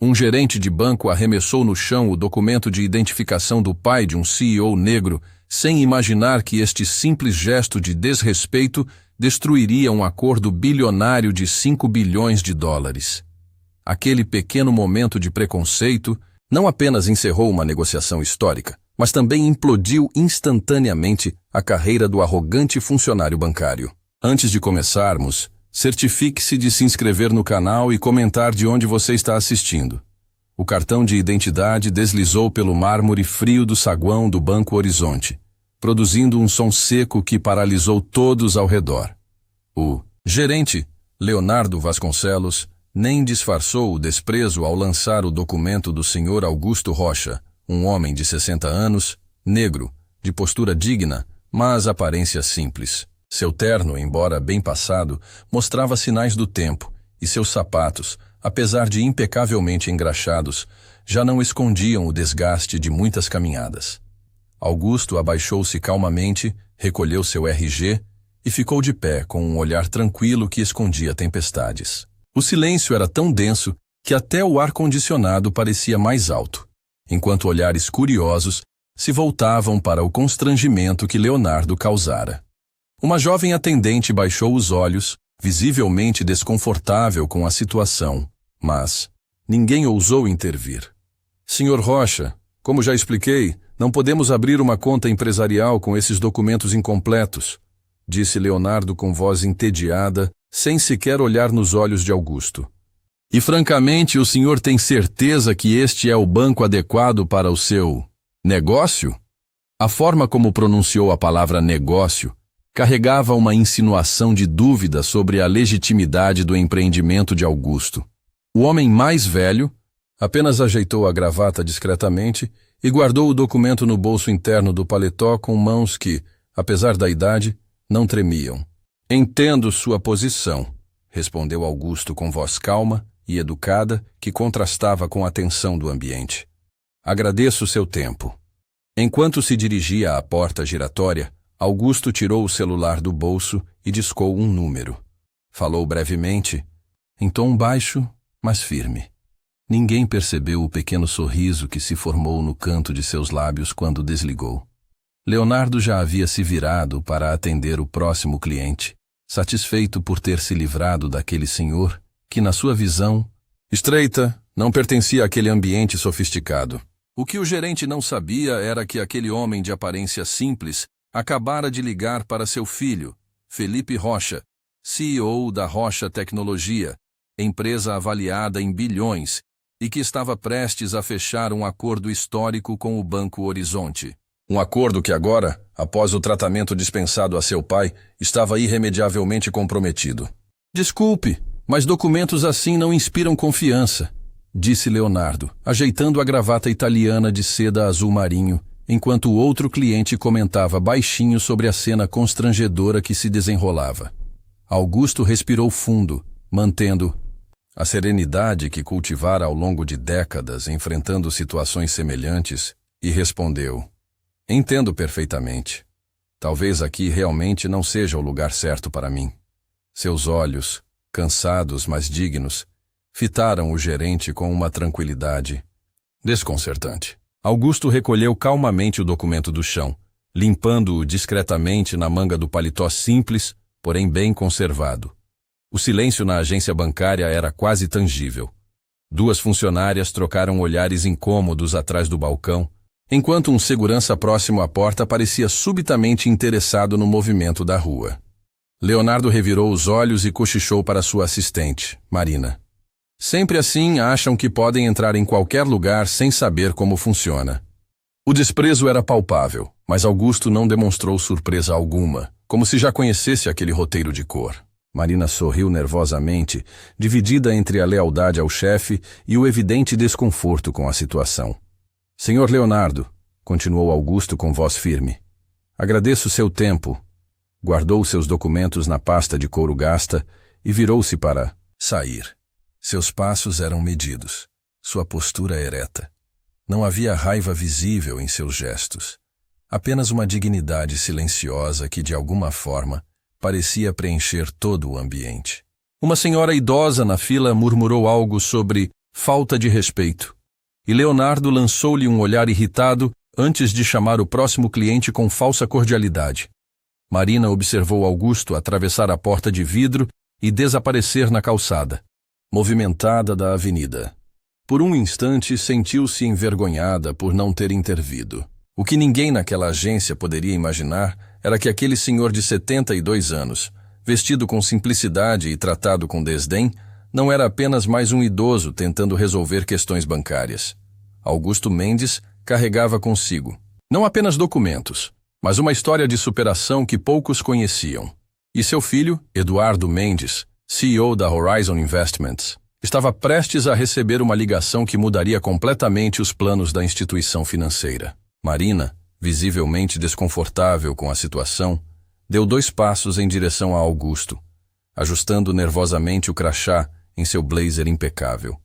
Um gerente de banco arremessou no chão o documento de identificação do pai de um CEO negro, sem imaginar que este simples gesto de desrespeito destruiria um acordo bilionário de 5 bilhões de dólares. Aquele pequeno momento de preconceito não apenas encerrou uma negociação histórica, mas também implodiu instantaneamente a carreira do arrogante funcionário bancário. Antes de começarmos, certifique-se de se inscrever no canal e comentar de onde você está assistindo. O cartão de identidade deslizou pelo mármore frio do saguão do Banco Horizonte, produzindo um som seco que paralisou todos ao redor. O gerente, Leonardo Vasconcelos, nem disfarçou o desprezo ao lançar o documento do Sr. Augusto Rocha, um homem de 60 anos, negro, de postura digna, mas aparência simples. Seu terno, embora bem passado, mostrava sinais do tempo, e seus sapatos, apesar de impecavelmente engraxados, já não escondiam o desgaste de muitas caminhadas. Augusto abaixou-se calmamente, recolheu seu RG e ficou de pé com um olhar tranquilo que escondia tempestades. O silêncio era tão denso que até o ar-condicionado parecia mais alto, enquanto olhares curiosos se voltavam para o constrangimento que Leonardo causara. Uma jovem atendente baixou os olhos, visivelmente desconfortável com a situação, mas ninguém ousou intervir. Senhor Rocha, como já expliquei, não podemos abrir uma conta empresarial com esses documentos incompletos, disse Leonardo com voz entediada, sem sequer olhar nos olhos de Augusto. E francamente, o senhor tem certeza que este é o banco adequado para o seu negócio? A forma como pronunciou a palavra negócio carregava uma insinuação de dúvida sobre a legitimidade do empreendimento de Augusto. O homem mais velho apenas ajeitou a gravata discretamente e guardou o documento no bolso interno do paletó com mãos que, apesar da idade, não tremiam. Entendo sua posição, respondeu Augusto com voz calma e educada que contrastava com a tensão do ambiente. Agradeço seu tempo. Enquanto se dirigia à porta giratória, Augusto tirou o celular do bolso e discou um número. Falou brevemente, em tom baixo, mas firme. Ninguém percebeu o pequeno sorriso que se formou no canto de seus lábios quando desligou. Leonardo já havia se virado para atender o próximo cliente, satisfeito por ter se livrado daquele senhor que, na sua visão estreita, não pertencia àquele ambiente sofisticado. O que o gerente não sabia era que aquele homem de aparência simples acabara de ligar para seu filho, Felipe Rocha, CEO da Rocha Tecnologia, empresa avaliada em bilhões, e que estava prestes a fechar um acordo histórico com o Banco Horizonte. Um acordo que agora, após o tratamento dispensado a seu pai, estava irremediavelmente comprometido. Desculpe, mas documentos assim não inspiram confiança, disse Leonardo, ajeitando a gravata italiana de seda azul marinho, enquanto o outro cliente comentava baixinho sobre a cena constrangedora que se desenrolava. Augusto respirou fundo, mantendo a serenidade que cultivara ao longo de décadas enfrentando situações semelhantes, e respondeu, entendo perfeitamente. Talvez aqui realmente não seja o lugar certo para mim. Seus olhos, cansados mas dignos, fitaram o gerente com uma tranquilidade desconcertante. Augusto recolheu calmamente o documento do chão, limpando-o discretamente na manga do paletó simples, porém bem conservado. O silêncio na agência bancária era quase tangível. Duas funcionárias trocaram olhares incômodos atrás do balcão, enquanto um segurança próximo à porta parecia subitamente interessado no movimento da rua. Leonardo revirou os olhos e cochichou para sua assistente, Marina. Sempre assim acham que podem entrar em qualquer lugar sem saber como funciona. O desprezo era palpável, mas Augusto não demonstrou surpresa alguma, como se já conhecesse aquele roteiro de cor. Marina sorriu nervosamente, dividida entre a lealdade ao chefe e o evidente desconforto com a situação. Senhor Leonardo, continuou Augusto com voz firme, agradeço seu tempo. Guardou seus documentos na pasta de couro gasta e virou-se para sair. Seus passos eram medidos, sua postura ereta. Não havia raiva visível em seus gestos, apenas uma dignidade silenciosa que, de alguma forma, parecia preencher todo o ambiente. Uma senhora idosa na fila murmurou algo sobre Falta de respeito. E Leonardo lançou-lhe um olhar irritado antes de chamar o próximo cliente com falsa cordialidade. Marina observou Augusto atravessar a porta de vidro e desaparecer na calçada movimentada da avenida. Por um instante sentiu-se envergonhada por não ter intervido. O que ninguém naquela agência poderia imaginar era que aquele senhor de 72 anos, vestido com simplicidade e tratado com desdém, não era apenas mais um idoso tentando resolver questões bancárias. Augusto Mendes carregava consigo não apenas documentos, mas uma história de superação que poucos conheciam. E seu filho, Eduardo Mendes, CEO da Horizon Investments, estava prestes a receber uma ligação que mudaria completamente os planos da instituição financeira. Marina, visivelmente desconfortável com a situação, deu 2 passos em direção a Augusto, ajustando nervosamente o crachá em seu blazer impecável.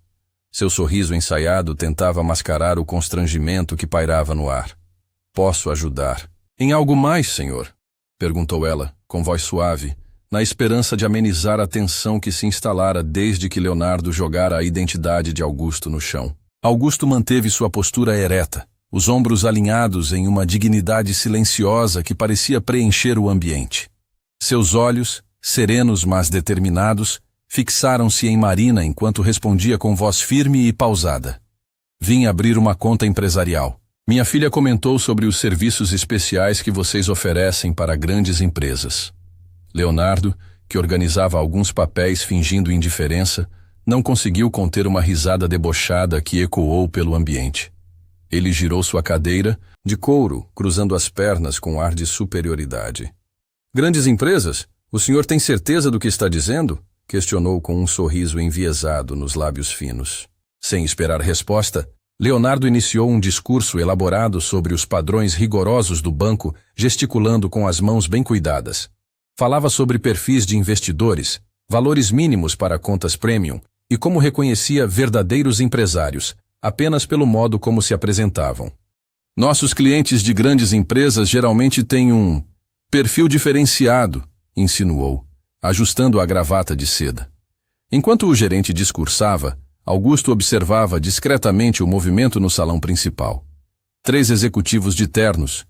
Seu sorriso ensaiado tentava mascarar o constrangimento que pairava no ar. "Posso ajudar?" "Em algo mais, senhor?" perguntou ela, com voz suave, na esperança de amenizar a tensão que se instalara desde que Leonardo jogara a identidade de Augusto no chão. Augusto manteve sua postura ereta, os ombros alinhados em uma dignidade silenciosa que parecia preencher o ambiente. Seus olhos, serenos mas determinados, fixaram-se em Marina enquanto respondia com voz firme e pausada. "Vim abrir uma conta empresarial. Minha filha comentou sobre os serviços especiais que vocês oferecem para grandes empresas." Leonardo, que organizava alguns papéis fingindo indiferença, não conseguiu conter uma risada debochada que ecoou pelo ambiente. Ele girou sua cadeira, de couro, cruzando as pernas com ar de superioridade. "Grandes empresas? O senhor tem certeza do que está dizendo?" questionou com um sorriso enviesado nos lábios finos. Sem esperar resposta, Leonardo iniciou um discurso elaborado sobre os padrões rigorosos do banco, gesticulando com as mãos bem cuidadas. Falava sobre perfis de investidores, valores mínimos para contas premium e como reconhecia verdadeiros empresários, apenas pelo modo como se apresentavam. "Nossos clientes de grandes empresas geralmente têm um perfil diferenciado", insinuou, ajustando a gravata de seda. Enquanto o gerente discursava, Augusto observava discretamente o movimento no salão principal. 3 executivos de ternos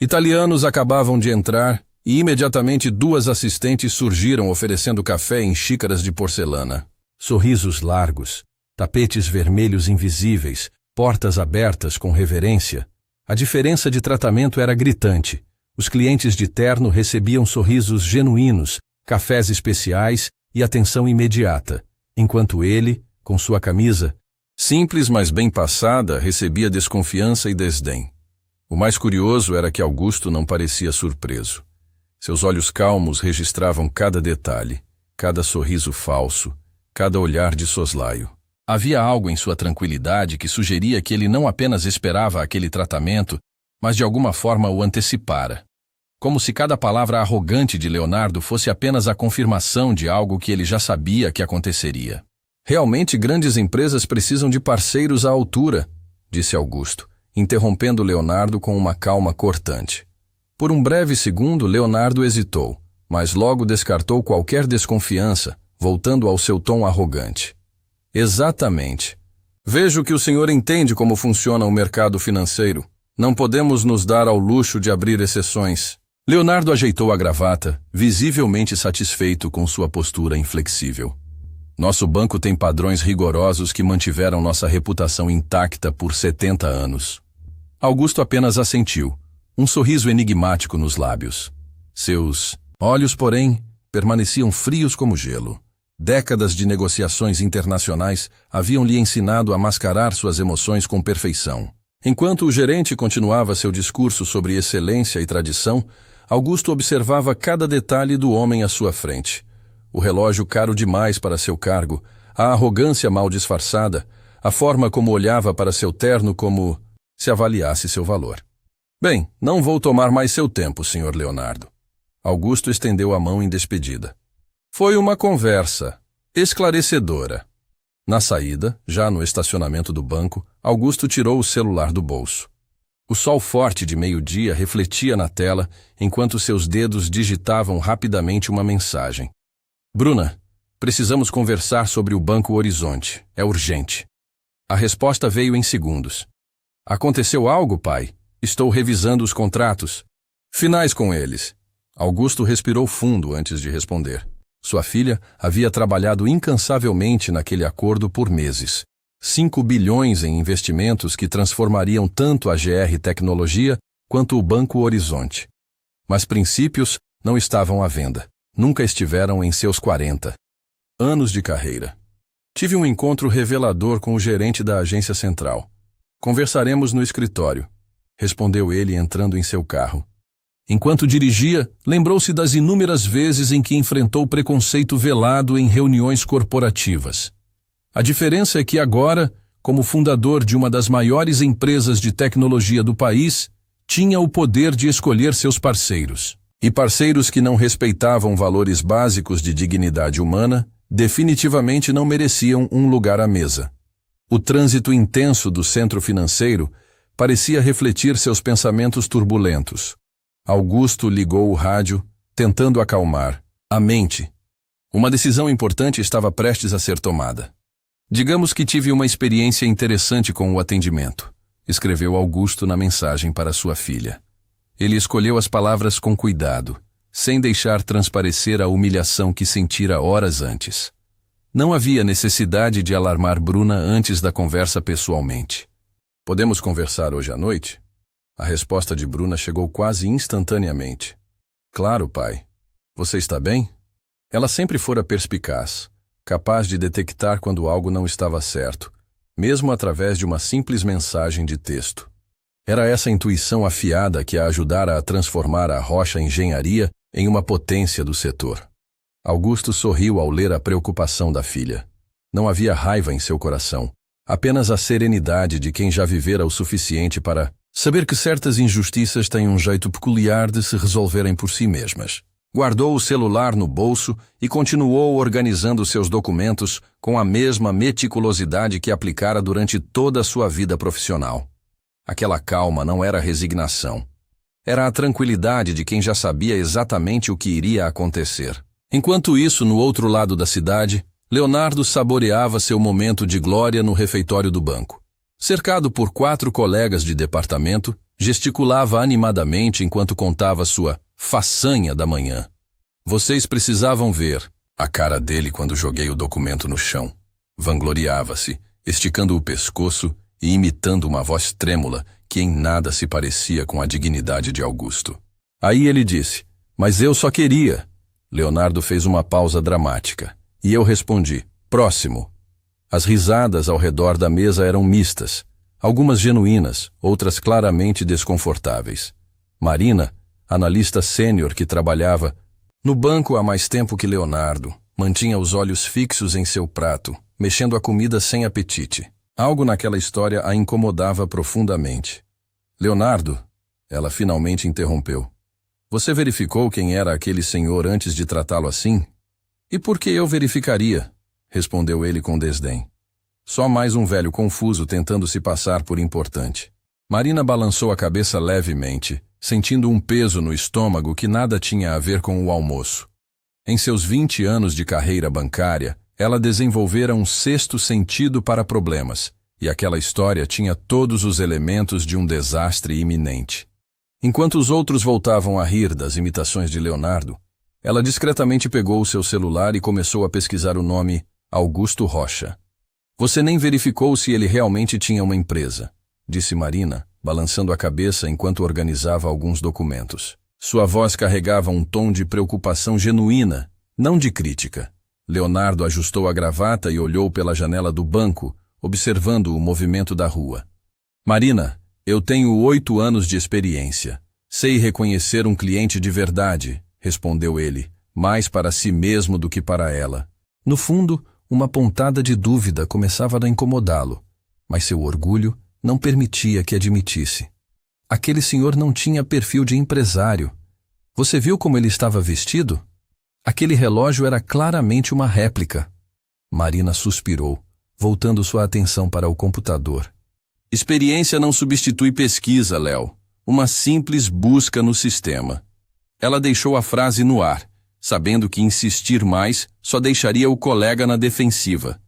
italianos acabavam de entrar e imediatamente 2 assistentes surgiram oferecendo café em xícaras de porcelana. Sorrisos largos, tapetes vermelhos invisíveis, portas abertas com reverência. A diferença de tratamento era gritante. Os clientes de terno recebiam sorrisos genuínos, cafés especiais e atenção imediata, enquanto ele, com sua camisa simples mas bem passada, recebia desconfiança e desdém. O mais curioso era que Augusto não parecia surpreso. Seus olhos calmos registravam cada detalhe, cada sorriso falso, cada olhar de soslaio. Havia algo em sua tranquilidade que sugeria que ele não apenas esperava aquele tratamento, mas de alguma forma o antecipara. Como se cada palavra arrogante de Leonardo fosse apenas a confirmação de algo que ele já sabia que aconteceria. "Realmente grandes empresas precisam de parceiros à altura", disse Augusto, interrompendo Leonardo com uma calma cortante. Por um breve segundo, Leonardo hesitou, mas logo descartou qualquer desconfiança, voltando ao seu tom arrogante. "Exatamente. Vejo que o senhor entende como funciona o mercado financeiro. Não podemos nos dar ao luxo de abrir exceções." Leonardo ajeitou a gravata, visivelmente satisfeito com sua postura inflexível. "Nosso banco tem padrões rigorosos que mantiveram nossa reputação intacta por 70 anos." Augusto apenas assentiu, um sorriso enigmático nos lábios. Seus olhos, porém, permaneciam frios como gelo. Décadas de negociações internacionais haviam lhe ensinado a mascarar suas emoções com perfeição. Enquanto o gerente continuava seu discurso sobre excelência e tradição, Augusto observava cada detalhe do homem à sua frente. O relógio caro demais para seu cargo, a arrogância mal disfarçada, a forma como olhava para seu terno como se avaliasse seu valor. "Bem, não vou tomar mais seu tempo, Sr. Leonardo." Augusto estendeu a mão em despedida. Foi uma conversa esclarecedora. Na saída, já no estacionamento do banco, Augusto tirou o celular do bolso. O sol forte de meio-dia refletia na tela, enquanto seus dedos digitavam rapidamente uma mensagem. "Bruna, precisamos conversar sobre o Banco Horizonte. É urgente." A resposta veio em segundos. Aconteceu algo, pai? Estou revisando os contratos. Finais com eles. Augusto respirou fundo antes de responder. Sua filha havia trabalhado incansavelmente naquele acordo por meses. 5 bilhões em investimentos que transformariam tanto a GR Tecnologia quanto o Banco Horizonte. Mas princípios não estavam à venda. Nunca estiveram em seus 40 anos de carreira. Tive um encontro revelador com o gerente da agência central. Conversaremos no escritório, respondeu ele entrando em seu carro. Enquanto dirigia, lembrou-se das inúmeras vezes em que enfrentou preconceito velado em reuniões corporativas. A diferença é que agora, como fundador de uma das maiores empresas de tecnologia do país, tinha o poder de escolher seus parceiros. E parceiros que não respeitavam valores básicos de dignidade humana, definitivamente não mereciam um lugar à mesa. O trânsito intenso do centro financeiro parecia refletir seus pensamentos turbulentos. Augusto ligou o rádio, tentando acalmar a mente. Uma decisão importante estava prestes a ser tomada. Digamos que tive uma experiência interessante com o atendimento, escreveu Augusto na mensagem para sua filha. Ele escolheu as palavras com cuidado, sem deixar transparecer a humilhação que sentira horas antes. Não havia necessidade de alarmar Bruna antes da conversa pessoalmente. Podemos conversar hoje à noite? A resposta de Bruna chegou quase instantaneamente. Claro, pai. Você está bem? Ela sempre fora perspicaz, capaz de detectar quando algo não estava certo, mesmo através de uma simples mensagem de texto. Era essa intuição afiada que a ajudara a transformar a Rocha Engenharia em uma potência do setor. Augusto sorriu ao ler a preocupação da filha. Não havia raiva em seu coração, apenas a serenidade de quem já vivera o suficiente para saber que certas injustiças têm um jeito peculiar de se resolverem por si mesmas. Guardou o celular no bolso e continuou organizando seus documentos com a mesma meticulosidade que aplicara durante toda a sua vida profissional. Aquela calma não era resignação. Era a tranquilidade de quem já sabia exatamente o que iria acontecer. Enquanto isso, no outro lado da cidade, Leonardo saboreava seu momento de glória no refeitório do banco. Cercado por 4 colegas de departamento, gesticulava animadamente enquanto contava sua façanha da manhã. Vocês precisavam ver a cara dele quando joguei o documento no chão. Vangloriava-se, esticando o pescoço e imitando uma voz trêmula que em nada se parecia com a dignidade de Augusto. Aí ele disse, mas eu só queria. Leonardo fez uma pausa dramática, e eu respondi, próximo. As risadas ao redor da mesa eram mistas, algumas genuínas, outras claramente desconfortáveis. Marina, analista sênior que trabalhava no banco há mais tempo que Leonardo, mantinha os olhos fixos em seu prato, mexendo a comida sem apetite. Algo naquela história a incomodava profundamente. Leonardo, ela finalmente interrompeu. Você verificou quem era aquele senhor antes de tratá-lo assim? E por que eu verificaria? Respondeu ele com desdém. Só mais um velho confuso tentando se passar por importante. Marina balançou a cabeça levemente, sentindo um peso no estômago que nada tinha a ver com o almoço. Em seus 20 anos de carreira bancária, ela desenvolvera um sexto sentido para problemas, e aquela história tinha todos os elementos de um desastre iminente. Enquanto os outros voltavam a rir das imitações de Leonardo, ela discretamente pegou o seu celular e começou a pesquisar o nome Augusto Rocha. Você nem verificou se ele realmente tinha uma empresa, disse Marina, balançando a cabeça enquanto organizava alguns documentos. Sua voz carregava um tom de preocupação genuína, não de crítica. Leonardo ajustou a gravata e olhou pela janela do banco, observando o movimento da rua. Marina, eu tenho 8 anos de experiência. Sei reconhecer um cliente de verdade, respondeu ele, mais para si mesmo do que para ela. No fundo, uma pontada de dúvida começava a incomodá-lo, mas seu orgulho não permitia que admitisse. Aquele senhor não tinha perfil de empresário. Você viu como ele estava vestido? Aquele relógio era claramente uma réplica. Marina suspirou, voltando sua atenção para o computador. Experiência não substitui pesquisa, Léo. Uma simples busca no sistema. Ela deixou a frase no ar, sabendo que insistir mais só deixaria o colega na defensiva.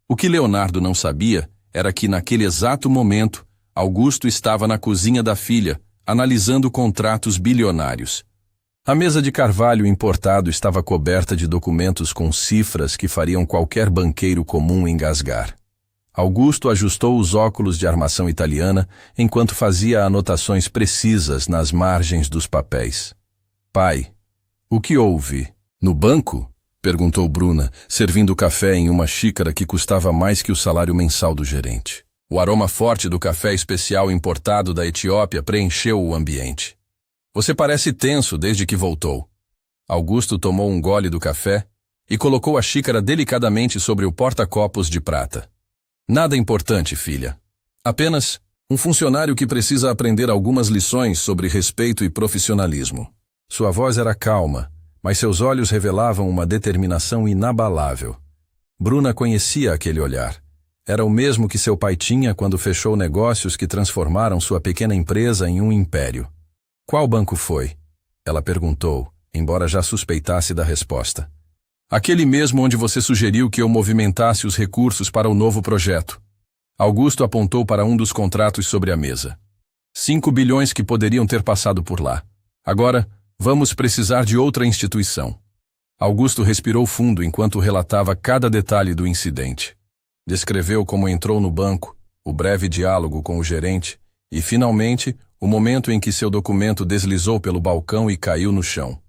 O que Leonardo não sabia era que, naquele exato momento, Augusto estava na cozinha da filha, analisando contratos bilionários. A mesa de carvalho importado estava coberta de documentos com cifras que fariam qualquer banqueiro comum engasgar. Augusto ajustou os óculos de armação italiana enquanto fazia anotações precisas nas margens dos papéis. Pai, o que houve? No banco? Perguntou Bruna, servindo café em uma xícara que custava mais que o salário mensal do gerente. O aroma forte do café especial importado da Etiópia preencheu o ambiente. Você parece tenso desde que voltou. Augusto tomou um gole do café e colocou a xícara delicadamente sobre o porta-copos de prata. Nada importante, filha. Apenas um funcionário que precisa aprender algumas lições sobre respeito e profissionalismo. Sua voz era calma, mas seus olhos revelavam uma determinação inabalável. Bruna conhecia aquele olhar. Era o mesmo que seu pai tinha quando fechou negócios que transformaram sua pequena empresa em um império. Qual banco foi? Ela perguntou, embora já suspeitasse da resposta. Aquele mesmo onde você sugeriu que eu movimentasse os recursos para o novo projeto. Augusto apontou para um dos contratos sobre a mesa. 5 bilhões que poderiam ter passado por lá. Agora, vamos precisar de outra instituição. Augusto respirou fundo enquanto relatava cada detalhe do incidente. Descreveu como entrou no banco, o breve diálogo com o gerente e, finalmente, o momento em que seu documento deslizou pelo balcão e caiu no chão.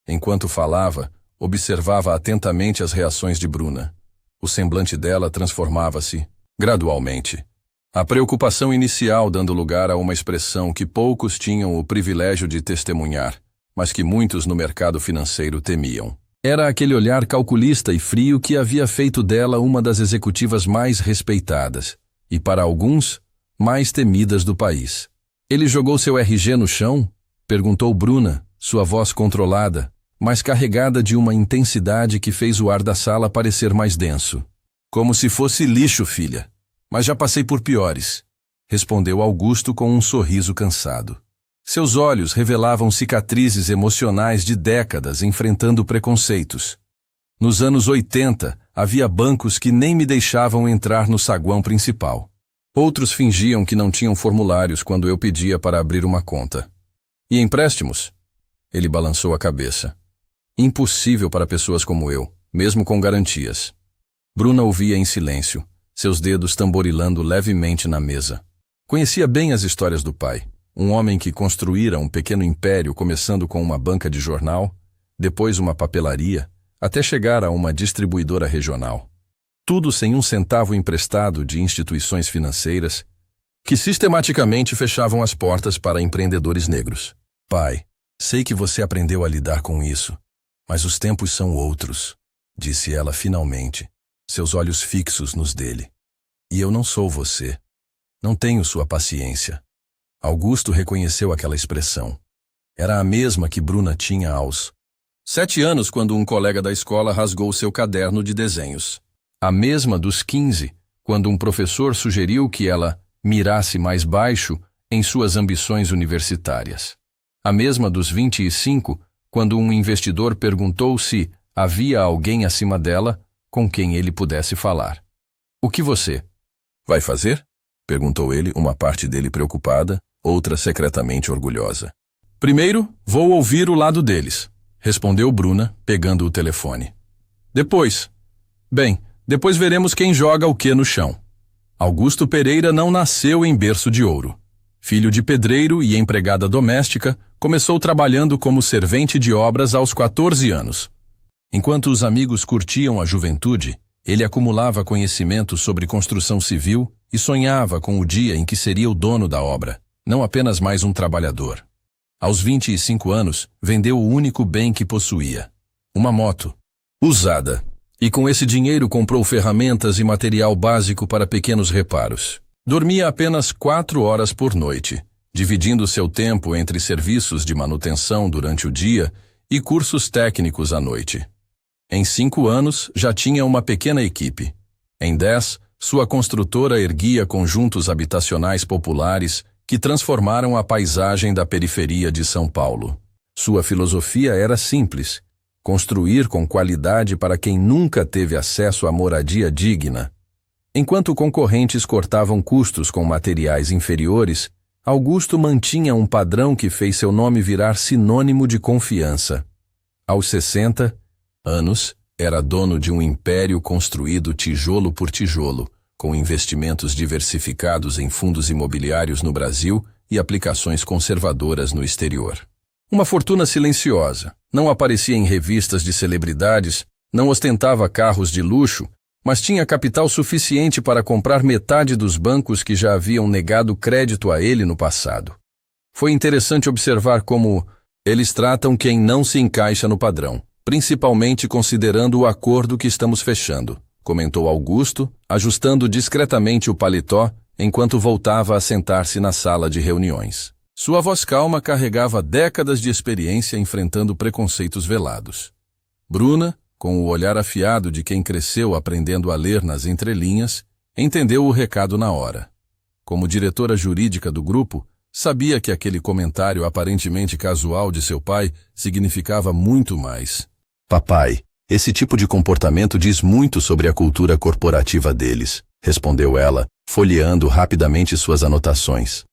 Enquanto falava, observava atentamente as reações de Bruna. O semblante dela transformava-se, gradualmente. A preocupação inicial dando lugar a uma expressão que poucos tinham o privilégio de testemunhar, mas que muitos no mercado financeiro temiam. Era aquele olhar calculista e frio que havia feito dela uma das executivas mais respeitadas, e para alguns, mais temidas do país. Ele jogou seu RG no chão? Perguntou Bruna, sua voz controlada, mas carregada de uma intensidade que fez o ar da sala parecer mais denso. Como se fosse lixo, filha. Mas já passei por piores, respondeu Augusto com um sorriso cansado. Seus olhos revelavam cicatrizes emocionais de décadas enfrentando preconceitos. Nos anos 80, havia bancos que nem me deixavam entrar no saguão principal. Outros fingiam que não tinham formulários quando eu pedia para abrir uma conta. E empréstimos? Ele balançou a cabeça. Impossível para pessoas como eu, mesmo com garantias. Bruna ouvia em silêncio, seus dedos tamborilando levemente na mesa. Conhecia bem as histórias do pai. Um homem que construíra um pequeno império começando com uma banca de jornal, depois uma papelaria, até chegar a uma distribuidora regional. Tudo sem um centavo emprestado de instituições financeiras que sistematicamente fechavam as portas para empreendedores negros. Pai, sei que você aprendeu a lidar com isso, mas os tempos são outros, disse ela finalmente, seus olhos fixos nos dele. E eu não sou você. Não tenho sua paciência. Augusto reconheceu aquela expressão. Era a mesma que Bruna tinha aos 7 anos quando um colega da escola rasgou seu caderno de desenhos. A mesma dos 15, quando um professor sugeriu que ela mirasse mais baixo em suas ambições universitárias. A mesma dos 25, quando um investidor perguntou se havia alguém acima dela com quem ele pudesse falar. O que você vai fazer? Perguntou ele, uma parte dele preocupada, outra secretamente orgulhosa. Primeiro, vou ouvir o lado deles, respondeu Bruna, pegando o telefone. Depois veremos quem joga o que no chão. Augusto Pereira não nasceu em berço de ouro. Filho de pedreiro e empregada doméstica, começou trabalhando como servente de obras aos 14 anos. Enquanto os amigos curtiam a juventude, ele acumulava conhecimento sobre construção civil e sonhava com o dia em que seria o dono da obra, não apenas mais um trabalhador. Aos 25 anos, vendeu o único bem que possuía, uma moto, usada. E com esse dinheiro comprou ferramentas e material básico para pequenos reparos. Dormia apenas 4 horas por noite, dividindo seu tempo entre serviços de manutenção durante o dia e cursos técnicos à noite. Em 5 anos, já tinha uma pequena equipe. Em 10, sua construtora erguia conjuntos habitacionais populares que transformaram a paisagem da periferia de São Paulo. Sua filosofia era simples: construir com qualidade para quem nunca teve acesso à moradia digna. Enquanto concorrentes cortavam custos com materiais inferiores, Augusto mantinha um padrão que fez seu nome virar sinônimo de confiança. Aos 60 anos, era dono de um império construído tijolo por tijolo, com investimentos diversificados em fundos imobiliários no Brasil e aplicações conservadoras no exterior. Uma fortuna silenciosa, não aparecia em revistas de celebridades, não ostentava carros de luxo, mas tinha capital suficiente para comprar metade dos bancos que já haviam negado crédito a ele no passado. Foi interessante observar como eles tratam quem não se encaixa no padrão, principalmente considerando o acordo que estamos fechando, comentou Augusto, ajustando discretamente o paletó enquanto voltava a sentar-se na sala de reuniões. Sua voz calma carregava décadas de experiência enfrentando preconceitos velados. Bruna, com o olhar afiado de quem cresceu aprendendo a ler nas entrelinhas, entendeu o recado na hora. Como diretora jurídica do grupo, sabia que aquele comentário aparentemente casual de seu pai significava muito mais. Papai, esse tipo de comportamento diz muito sobre a cultura corporativa deles, respondeu ela, folheando rapidamente suas anotações.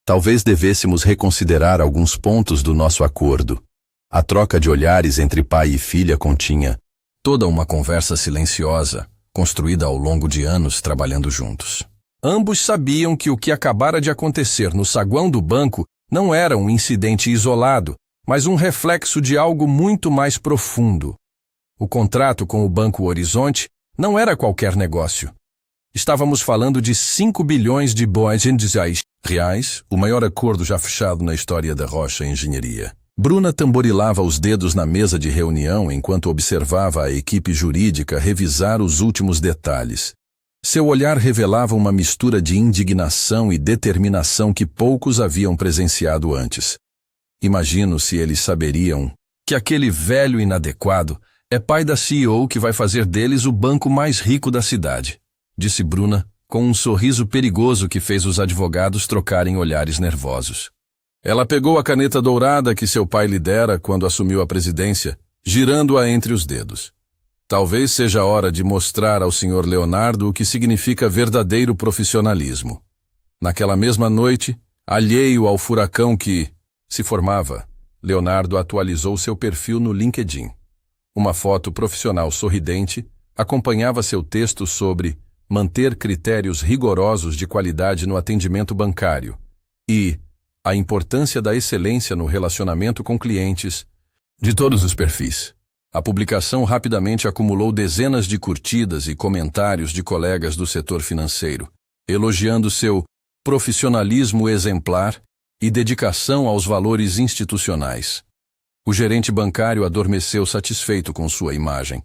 Talvez devêssemos reconsiderar alguns pontos do nosso acordo. A troca de olhares entre pai e filha continha toda uma conversa silenciosa, construída ao longo de anos trabalhando juntos. Ambos sabiam que o que acabara de acontecer no saguão do banco não era um incidente isolado, mas um reflexo de algo muito mais profundo. O contrato com o Banco Horizonte não era qualquer negócio. Estávamos falando de 5 bilhões de reais, o maior acordo já fechado na história da Rocha Engenharia. Bruna tamborilava os dedos na mesa de reunião enquanto observava a equipe jurídica revisar os últimos detalhes. Seu olhar revelava uma mistura de indignação e determinação que poucos haviam presenciado antes. Imagino se eles saberiam que aquele velho inadequado é pai da CEO que vai fazer deles o banco mais rico da cidade, disse Bruna, com um sorriso perigoso que fez os advogados trocarem olhares nervosos. Ela pegou a caneta dourada que seu pai lhe dera quando assumiu a presidência, girando-a entre os dedos. Talvez seja a hora de mostrar ao Sr. Leonardo o que significa verdadeiro profissionalismo. Naquela mesma noite, alheio ao furacão que se formava, Leonardo atualizou seu perfil no LinkedIn. Uma foto profissional sorridente acompanhava seu texto sobre manter critérios rigorosos de qualidade no atendimento bancário e a importância da excelência no relacionamento com clientes de todos os perfis. A publicação rapidamente acumulou dezenas de curtidas e comentários de colegas do setor financeiro, elogiando seu profissionalismo exemplar e dedicação aos valores institucionais. O gerente bancário adormeceu satisfeito com sua imagem,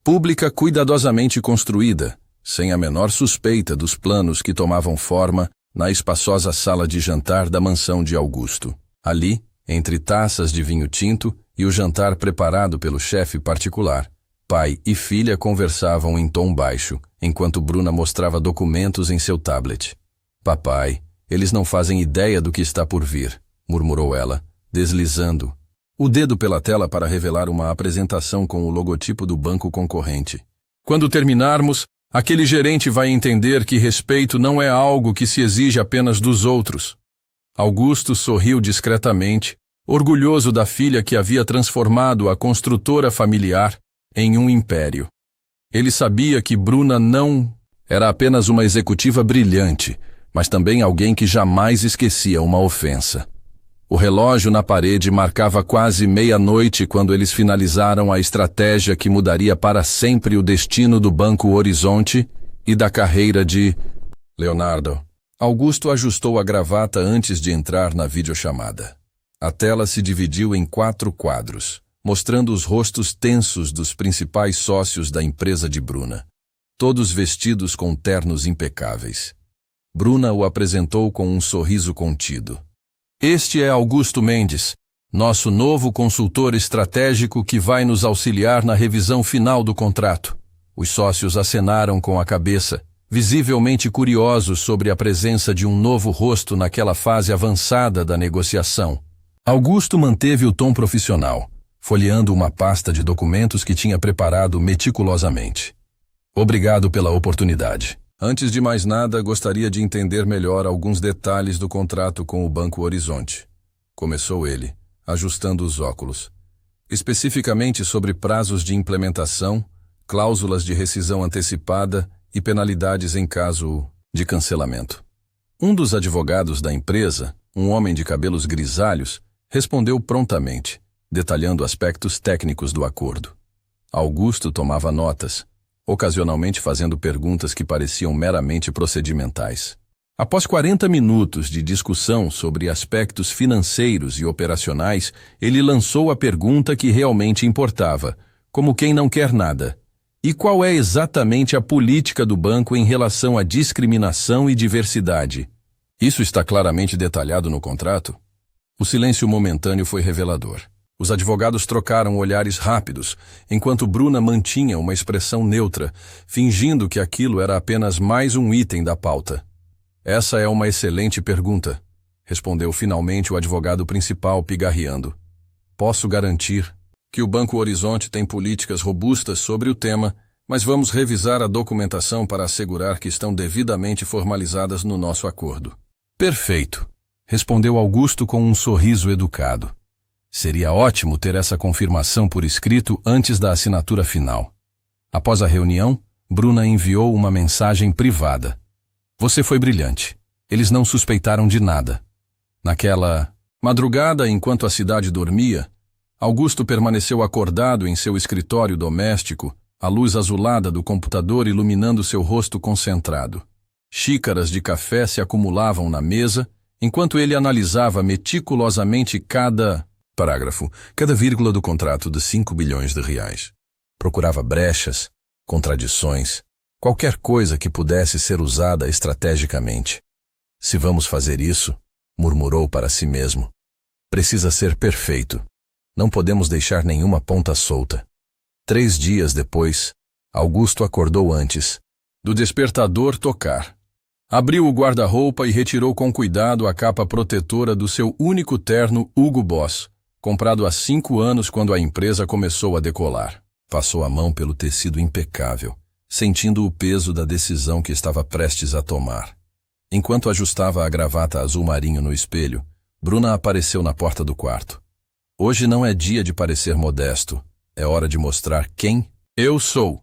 pública cuidadosamente construída, sem a menor suspeita dos planos que tomavam forma na espaçosa sala de jantar da mansão de Augusto. Ali, entre taças de vinho tinto e o jantar preparado pelo chefe particular, pai e filha conversavam em tom baixo, enquanto Bruna mostrava documentos em seu tablet. Papai, eles não fazem ideia do que está por vir, murmurou ela, deslizando o dedo pela tela para revelar uma apresentação com o logotipo do banco concorrente. Quando terminarmos, aquele gerente vai entender que respeito não é algo que se exige apenas dos outros. Augusto sorriu discretamente, orgulhoso da filha que havia transformado a construtora familiar em um império. Ele sabia que Bruna não era apenas uma executiva brilhante, mas também alguém que jamais esquecia uma ofensa. O relógio na parede marcava quase meia-noite quando eles finalizaram a estratégia que mudaria para sempre o destino do Banco Horizonte e da carreira de Leonardo. Augusto ajustou a gravata antes de entrar na videochamada. A tela se dividiu em 4 quadros, mostrando os rostos tensos dos principais sócios da empresa de Bruna, todos vestidos com ternos impecáveis. Bruna o apresentou com um sorriso contido. Este é Augusto Mendes, nosso novo consultor estratégico que vai nos auxiliar na revisão final do contrato. Os sócios acenaram com a cabeça, visivelmente curiosos sobre a presença de um novo rosto naquela fase avançada da negociação. Augusto manteve o tom profissional, folheando uma pasta de documentos que tinha preparado meticulosamente. Obrigado pela oportunidade, Antes de mais nada, gostaria de entender melhor alguns detalhes do contrato com o Banco Horizonte. Começou ele, ajustando os óculos. Especificamente sobre prazos de implementação, cláusulas de rescisão antecipada e penalidades em caso de cancelamento. Um dos advogados da empresa, um homem de cabelos grisalhos, respondeu prontamente, detalhando aspectos técnicos do acordo. Augusto tomava notas, ocasionalmente fazendo perguntas que pareciam meramente procedimentais. Após 40 minutos de discussão sobre aspectos financeiros e operacionais, ele lançou a pergunta que realmente importava, como quem não quer nada. E qual é exatamente a política do banco em relação à discriminação e diversidade? Isso está claramente detalhado no contrato? O silêncio momentâneo foi revelador. Os advogados trocaram olhares rápidos, enquanto Bruna mantinha uma expressão neutra, fingindo que aquilo era apenas mais um item da pauta. Essa é uma excelente pergunta, respondeu finalmente o advogado principal, pigarreando. Posso garantir que o Banco Horizonte tem políticas robustas sobre o tema, mas vamos revisar a documentação para assegurar que estão devidamente formalizadas no nosso acordo. Perfeito, respondeu Augusto com um sorriso educado. Seria ótimo ter essa confirmação por escrito antes da assinatura final. Após a reunião, Bruna enviou uma mensagem privada. Você foi brilhante. Eles não suspeitaram de nada. Naquela madrugada, enquanto a cidade dormia, Augusto permaneceu acordado em seu escritório doméstico, a luz azulada do computador iluminando seu rosto concentrado. Xícaras de café se acumulavam na mesa, enquanto ele analisava meticulosamente cada parágrafo, cada vírgula do contrato de 5 bilhões de reais. Procurava brechas, contradições, qualquer coisa que pudesse ser usada estrategicamente. Se vamos fazer isso, murmurou para si mesmo, precisa ser perfeito. Não podemos deixar nenhuma ponta solta. 3 dias depois, Augusto acordou antes do despertador tocar. Abriu o guarda-roupa e retirou com cuidado a capa protetora do seu único terno Hugo Boss, comprado há 5 anos quando a empresa começou a decolar. Passou a mão pelo tecido impecável, sentindo o peso da decisão que estava prestes a tomar. Enquanto ajustava a gravata azul marinho no espelho, Bruna apareceu na porta do quarto. Hoje não é dia de parecer modesto, é hora de mostrar quem eu sou,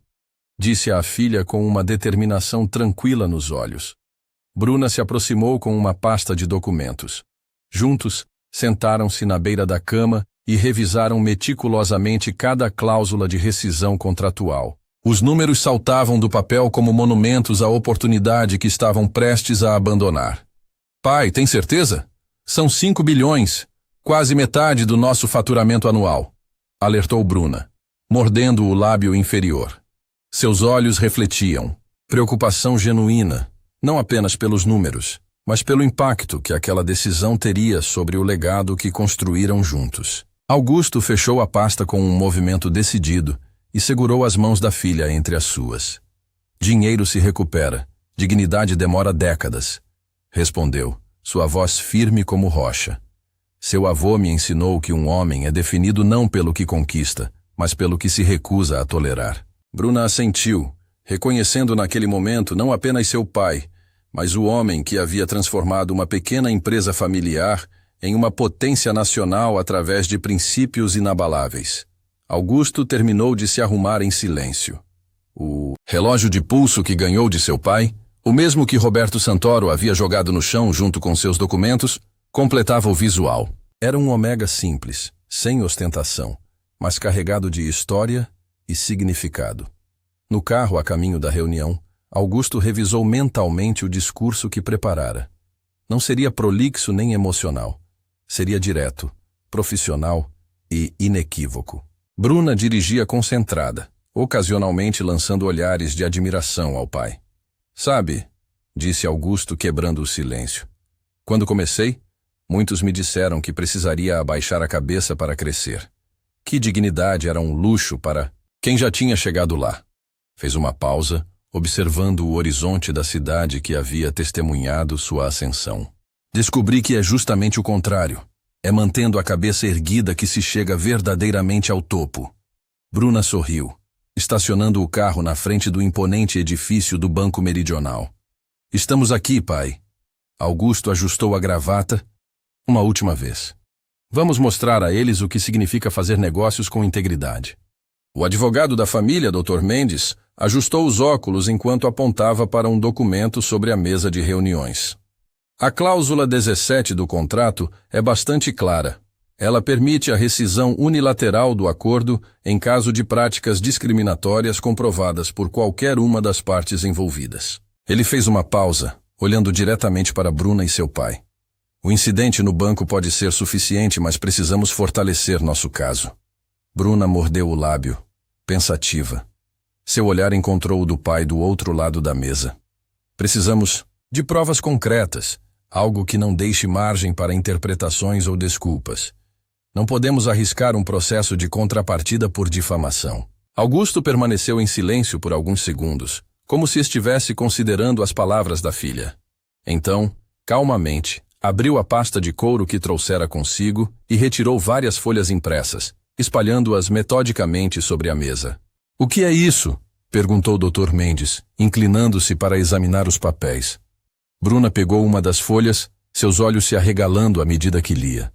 disse à filha com uma determinação tranquila nos olhos. Bruna se aproximou com uma pasta de documentos. Juntos, sentaram-se na beira da cama e revisaram meticulosamente cada cláusula de rescisão contratual. Os números saltavam do papel como monumentos à oportunidade que estavam prestes a abandonar. Pai, tem certeza? São 5 bilhões, quase metade do nosso faturamento anual, alertou Bruna, mordendo o lábio inferior. Seus olhos refletiam preocupação genuína, não apenas pelos números, mas pelo impacto que aquela decisão teria sobre o legado que construíram juntos. Augusto fechou a pasta com um movimento decidido e segurou as mãos da filha entre as suas. Dinheiro se recupera, dignidade demora décadas, respondeu, sua voz firme como rocha. Seu avô me ensinou que um homem é definido não pelo que conquista, mas pelo que se recusa a tolerar. Bruna assentiu, reconhecendo naquele momento não apenas seu pai, mas o homem que havia transformado uma pequena empresa familiar em uma potência nacional através de princípios inabaláveis. Augusto terminou de se arrumar em silêncio. O relógio de pulso que ganhou de seu pai, o mesmo que Roberto Santoro havia jogado no chão junto com seus documentos, completava o visual. Era um Omega simples, sem ostentação, mas carregado de história e significado. No carro a caminho da reunião, Augusto revisou mentalmente o discurso que preparara. Não seria prolixo nem emocional. Seria direto, profissional e inequívoco. Bruna dirigia concentrada, ocasionalmente lançando olhares de admiração ao pai. Sabe, disse Augusto quebrando o silêncio. Quando comecei, muitos me disseram que precisaria abaixar a cabeça para crescer. Que dignidade era um luxo para quem já tinha chegado lá. Fez uma pausa, observando o horizonte da cidade que havia testemunhado sua ascensão. Descobri que é justamente o contrário. É mantendo a cabeça erguida que se chega verdadeiramente ao topo. Bruna sorriu. estacionando o carro na frente do imponente edifício do Banco Meridional. Estamos aqui, pai. Augusto ajustou a gravata uma última vez. Vamos mostrar a eles o que significa fazer negócios com integridade. O advogado da família, Dr. Mendes, ajustou os óculos enquanto apontava para um documento sobre a mesa de reuniões. A cláusula 17 do contrato é bastante clara. Ela permite a rescisão unilateral do acordo em caso de práticas discriminatórias comprovadas por qualquer uma das partes envolvidas. Ele fez uma pausa, olhando diretamente para Bruna e seu pai. O incidente no banco pode ser suficiente, mas precisamos fortalecer nosso caso. Bruna mordeu o lábio, pensativa. Seu olhar encontrou o do pai do outro lado da mesa. Precisamos de provas concretas, algo que não deixe margem para interpretações ou desculpas. Não podemos arriscar um processo de contrapartida por difamação. Augusto permaneceu em silêncio por alguns segundos, como se estivesse considerando as palavras da filha. Então, calmamente, abriu a pasta de couro que trouxera consigo e retirou várias folhas impressas, espalhando-as metodicamente sobre a mesa. — O que é isso? Perguntou Dr. Mendes, inclinando-se para examinar os papéis. Bruna pegou uma das folhas, seus olhos se arregalando à medida que lia.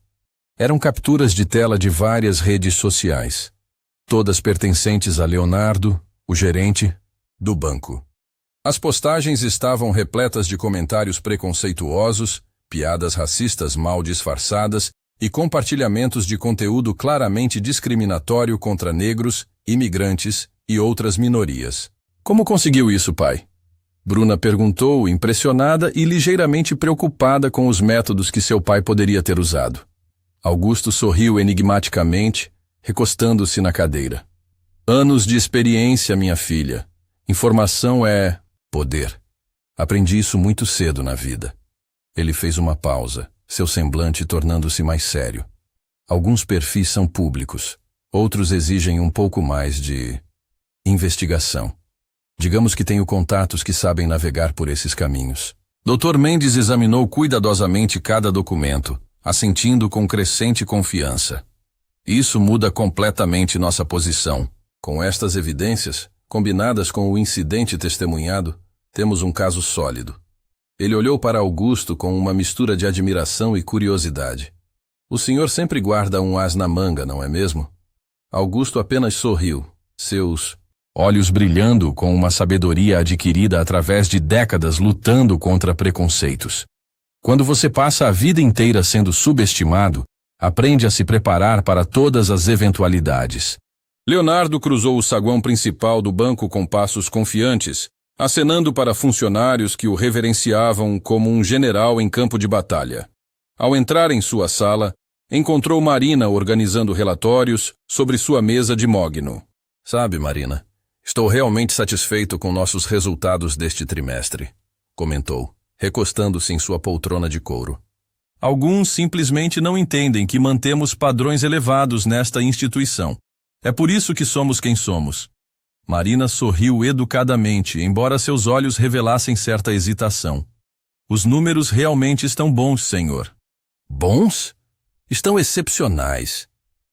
Eram capturas de tela de várias redes sociais, todas pertencentes a Leonardo, o gerente do banco. As postagens estavam repletas de comentários preconceituosos, piadas racistas mal disfarçadas e compartilhamentos de conteúdo claramente discriminatório contra negros, imigrantes e outras minorias. — Como conseguiu isso, pai? Bruna perguntou, impressionada e ligeiramente preocupada com os métodos que seu pai poderia ter usado. Augusto sorriu enigmaticamente, recostando-se na cadeira. — Anos de experiência, minha filha. Informação é poder. Aprendi isso muito cedo na vida. Ele fez uma pausa, seu semblante tornando-se mais sério. Alguns perfis são públicos, outros exigem um pouco mais de investigação. Digamos que tenho contatos que sabem navegar por esses caminhos. Dr. Mendes examinou cuidadosamente cada documento, assentindo com crescente confiança. Isso muda completamente nossa posição. Com estas evidências, combinadas com o incidente testemunhado, temos um caso sólido. Ele olhou para Augusto com uma mistura de admiração e curiosidade. O senhor sempre guarda um as na manga, não é mesmo? Augusto apenas sorriu, seus olhos brilhando com uma sabedoria adquirida através de décadas lutando contra preconceitos. Quando você passa a vida inteira sendo subestimado, aprende a se preparar para todas as eventualidades. Leonardo cruzou o saguão principal do banco com passos confiantes, acenando para funcionários que o reverenciavam como um general em campo de batalha. Ao entrar em sua sala, encontrou Marina organizando relatórios sobre sua mesa de mogno. — Sabe, Marina, estou realmente satisfeito com nossos resultados deste trimestre, comentou, recostando-se em sua poltrona de couro. Alguns simplesmente não entendem que mantemos padrões elevados nesta instituição. É por isso que somos quem somos. Marina sorriu educadamente, embora seus olhos revelassem certa hesitação. Os números realmente estão bons, senhor. Bons? Estão excepcionais.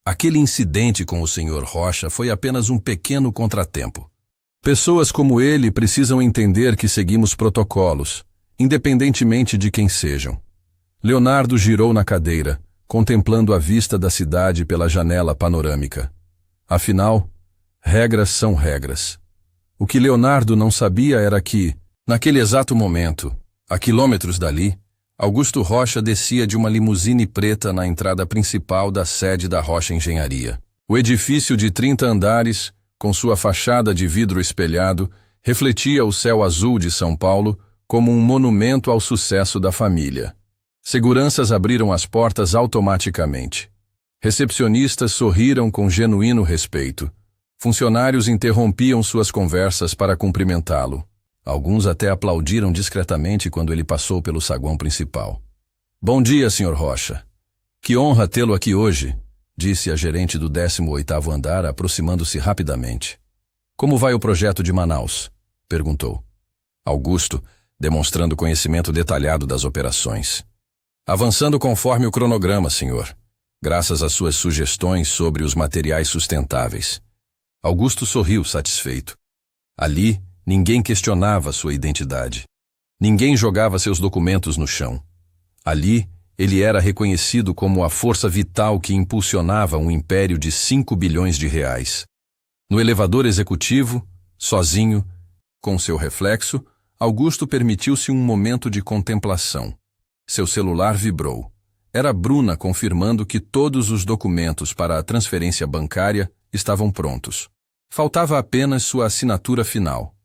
Aquele incidente com o senhor Rocha foi apenas um pequeno contratempo. Pessoas como ele precisam entender que seguimos protocolos, independentemente de quem sejam. Leonardo girou na cadeira, contemplando a vista da cidade pela janela panorâmica. Afinal, regras são regras. O que Leonardo não sabia era que, naquele exato momento, a quilômetros dali, Augusto Rocha descia de uma limusine preta na entrada principal da sede da Rocha Engenharia. O edifício de 30 andares, com sua fachada de vidro espelhado, refletia o céu azul de São Paulo como um monumento ao sucesso da família. Seguranças abriram as portas automaticamente. Recepcionistas sorriram com genuíno respeito. Funcionários interrompiam suas conversas para cumprimentá-lo. Alguns até aplaudiram discretamente quando ele passou pelo saguão principal. — Bom dia, Sr. Rocha. Que honra tê-lo aqui hoje, disse a gerente do 18º andar, aproximando-se rapidamente. — Como vai o projeto de Manaus? Perguntou. Augusto, demonstrando conhecimento detalhado das operações. — Avançando conforme o cronograma, senhor. Graças às suas sugestões sobre os materiais sustentáveis. Augusto sorriu satisfeito. Ali, ninguém questionava sua identidade. Ninguém jogava seus documentos no chão. Ali, ele era reconhecido como a força vital que impulsionava um império de 5 bilhões de reais. No elevador executivo, sozinho, com seu reflexo, Augusto permitiu-se um momento de contemplação. Seu celular vibrou. Era Bruna confirmando que todos os documentos para a transferência bancária estavam prontos. Faltava apenas sua assinatura final.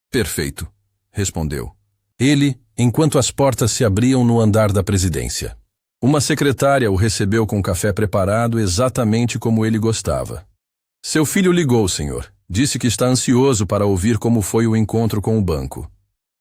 Perfeito, respondeu. Ele, enquanto as portas se abriam no andar da presidência. Uma secretária o recebeu com café preparado exatamente como ele gostava. Seu filho ligou, senhor. Disse que está ansioso para ouvir como foi o encontro com o banco.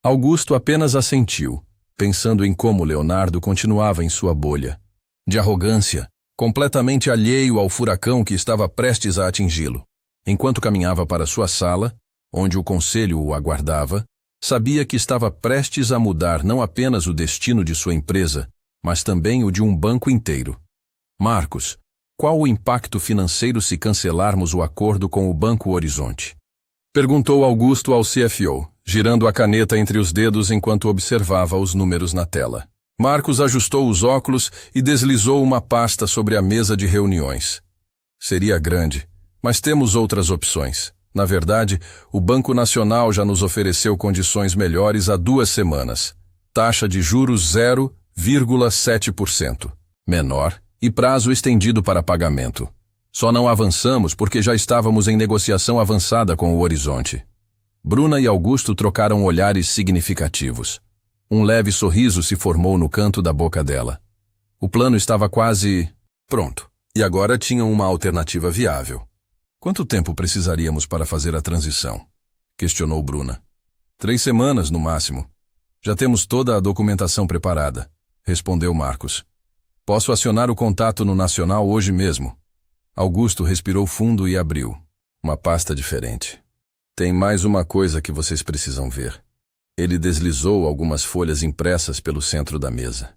Augusto apenas assentiu, pensando em como Leonardo continuava em sua bolha. De arrogância, completamente alheio ao furacão que estava prestes a atingi-lo. Enquanto caminhava para sua sala, onde o conselho o aguardava, sabia que estava prestes a mudar não apenas o destino de sua empresa, mas também o de um banco inteiro. Marcos, qual o impacto financeiro se cancelarmos o acordo com o Banco Horizonte? Perguntou Augusto ao CFO, girando a caneta entre os dedos enquanto observava os números na tela. Marcos ajustou os óculos e deslizou uma pasta sobre a mesa de reuniões. Seria grande, mas temos outras opções. Na verdade, o Banco Nacional já nos ofereceu condições melhores há 2 semanas. Taxa de juros 0,7%. Menor e prazo estendido para pagamento. Só não avançamos porque já estávamos em negociação avançada com o Horizonte. Bruna e Augusto trocaram olhares significativos. Um leve sorriso se formou no canto da boca dela. O plano estava quase pronto, e agora tinham uma alternativa viável. Quanto tempo precisaríamos para fazer a transição? Questionou Bruna. 3 semanas, no máximo. Já temos toda a documentação preparada, respondeu Marcos. Posso acionar o contato no Nacional hoje mesmo. Augusto respirou fundo e abriu. Uma pasta diferente. Tem mais uma coisa que vocês precisam ver. Ele deslizou algumas folhas impressas pelo centro da mesa.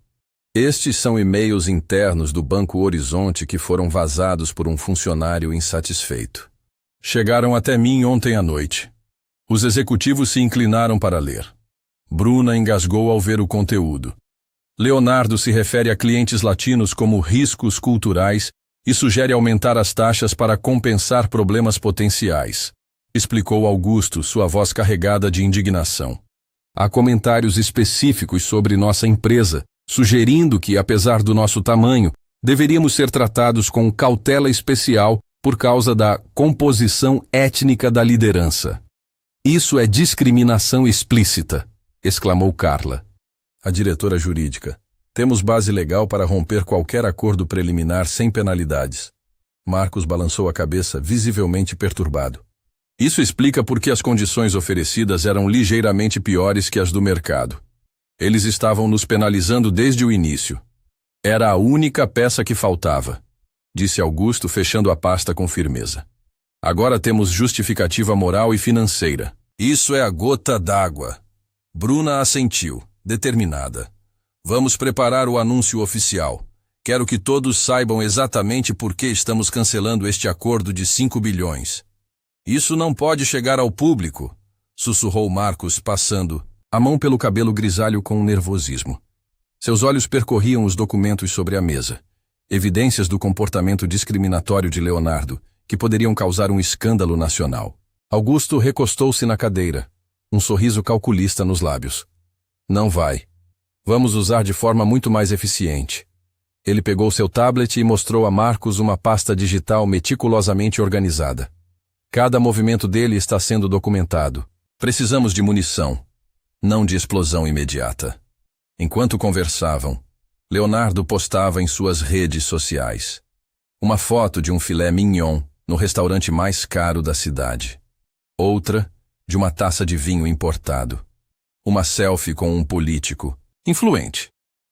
Estes são e-mails internos do Banco Horizonte que foram vazados por um funcionário insatisfeito. Chegaram até mim ontem à noite. Os executivos se inclinaram para ler. Bruna engasgou ao ver o conteúdo. Leonardo se refere a clientes latinos como riscos culturais e sugere aumentar as taxas para compensar problemas potenciais, explicou Augusto, sua voz carregada de indignação. Há comentários específicos sobre nossa empresa, sugerindo que, apesar do nosso tamanho, deveríamos ser tratados com cautela especial por causa da composição étnica da liderança. Isso é discriminação explícita, exclamou Carla, a diretora jurídica. Temos base legal para romper qualquer acordo preliminar sem penalidades. Marcos balançou a cabeça, visivelmente perturbado. Isso explica por que as condições oferecidas eram ligeiramente piores que as do mercado. Eles estavam nos penalizando desde o início. Era a única peça que faltava, disse Augusto, fechando a pasta com firmeza. Agora temos justificativa moral e financeira. Isso é a gota d'água. Bruna assentiu, determinada. Vamos preparar o anúncio oficial. Quero que todos saibam exatamente por que estamos cancelando este acordo de 5 bilhões. Isso não pode chegar ao público, sussurrou Marcos, passando a mão pelo cabelo grisalho com nervosismo. Seus olhos percorriam os documentos sobre a mesa, evidências do comportamento discriminatório de Leonardo, que poderiam causar um escândalo nacional. Augusto recostou-se na cadeira, um sorriso calculista nos lábios. Não vai. Vamos usar de forma muito mais eficiente. Ele pegou seu tablet e mostrou a Marcos uma pasta digital meticulosamente organizada. Cada movimento dele está sendo documentado. Precisamos de munição, não de explosão imediata. Enquanto conversavam, Leonardo postava em suas redes sociais uma foto de um filé mignon no restaurante mais caro da cidade. Outra, de uma taça de vinho importado. Uma selfie com um político influente.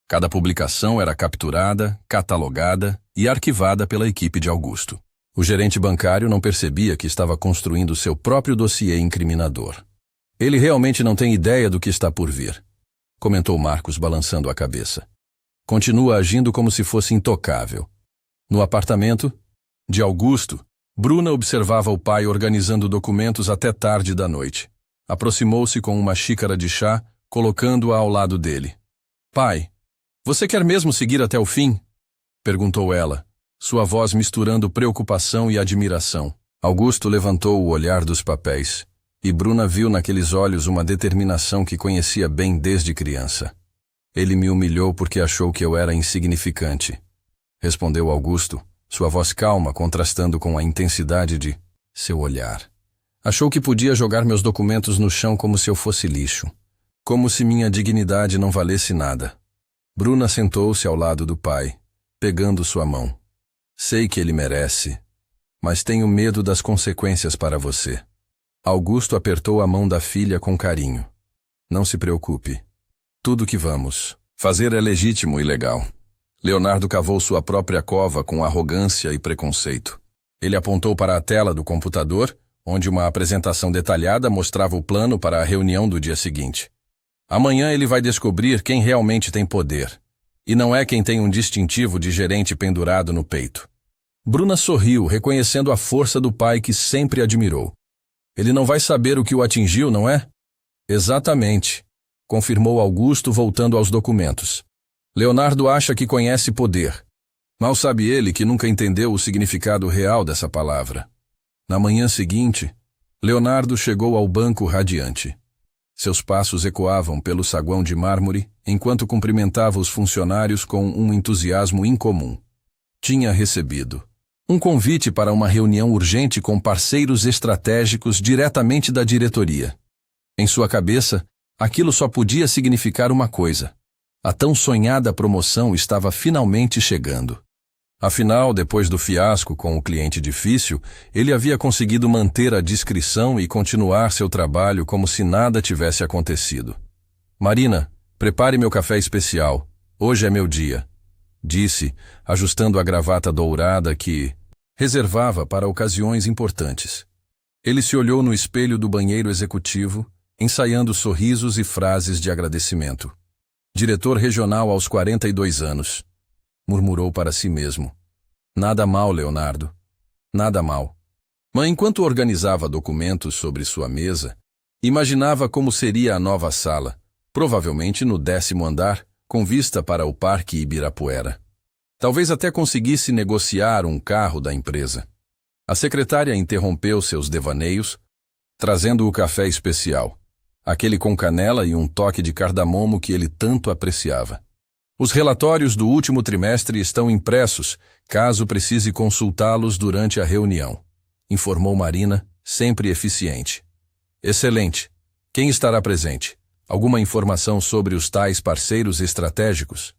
Cada publicação era capturada, catalogada e arquivada pela equipe de Augusto. O gerente bancário não percebia que estava construindo seu próprio dossiê incriminador. Ele realmente não tem ideia do que está por vir, comentou Marcos balançando a cabeça. Continua agindo como se fosse intocável. No apartamento de Augusto, Bruna observava o pai organizando documentos até tarde da noite. Aproximou-se com uma xícara de chá, colocando-a ao lado dele. Pai, você quer mesmo seguir até o fim? Perguntou ela, sua voz misturando preocupação e admiração. Augusto levantou o olhar dos papéis, e Bruna viu naqueles olhos uma determinação que conhecia bem desde criança. Ele me humilhou porque achou que eu era insignificante, respondeu Augusto, sua voz calma contrastando com a intensidade de seu olhar. Achou que podia jogar meus documentos no chão como se eu fosse lixo, como se minha dignidade não valesse nada. Bruna sentou-se ao lado do pai, pegando sua mão. Sei que ele merece, mas tenho medo das consequências para você. Augusto apertou a mão da filha com carinho. Não se preocupe. Tudo que vamos fazer é legítimo e legal. Leonardo cavou sua própria cova com arrogância e preconceito. Ele apontou para a tela do computador, onde uma apresentação detalhada mostrava o plano para a reunião do dia seguinte. Amanhã ele vai descobrir quem realmente tem poder, e não é quem tem um distintivo de gerente pendurado no peito. Bruna sorriu, reconhecendo a força do pai que sempre admirou. Ele não vai saber o que o atingiu, não é? Exatamente, confirmou Augusto voltando aos documentos. Leonardo acha que conhece poder. Mal sabe ele que nunca entendeu o significado real dessa palavra. Na manhã seguinte, Leonardo chegou ao banco radiante. Seus passos ecoavam pelo saguão de mármore, enquanto cumprimentava os funcionários com um entusiasmo incomum. Tinha recebido um convite para uma reunião urgente com parceiros estratégicos diretamente da diretoria. Em sua cabeça, aquilo só podia significar uma coisa. A tão sonhada promoção estava finalmente chegando. Afinal, depois do fiasco com o cliente difícil, ele havia conseguido manter a discrição e continuar seu trabalho como se nada tivesse acontecido. Marina, prepare meu café especial. Hoje é meu dia, disse, ajustando a gravata dourada que reservava para ocasiões importantes. Ele se olhou no espelho do banheiro executivo, ensaiando sorrisos e frases de agradecimento. Diretor regional aos 42 anos. Murmurou para si mesmo. Nada mal, Leonardo. Nada mal. Mas enquanto organizava documentos sobre sua mesa, imaginava como seria a nova sala, provavelmente no 10º andar, com vista para o Parque Ibirapuera. Talvez até conseguisse negociar um carro da empresa. A secretária interrompeu seus devaneios, trazendo o café especial, aquele com canela e um toque de cardamomo que ele tanto apreciava. Os relatórios do último trimestre estão impressos, caso precise consultá-los durante a reunião, informou Marina, sempre eficiente. Excelente. Quem estará presente? Alguma informação sobre os tais parceiros estratégicos?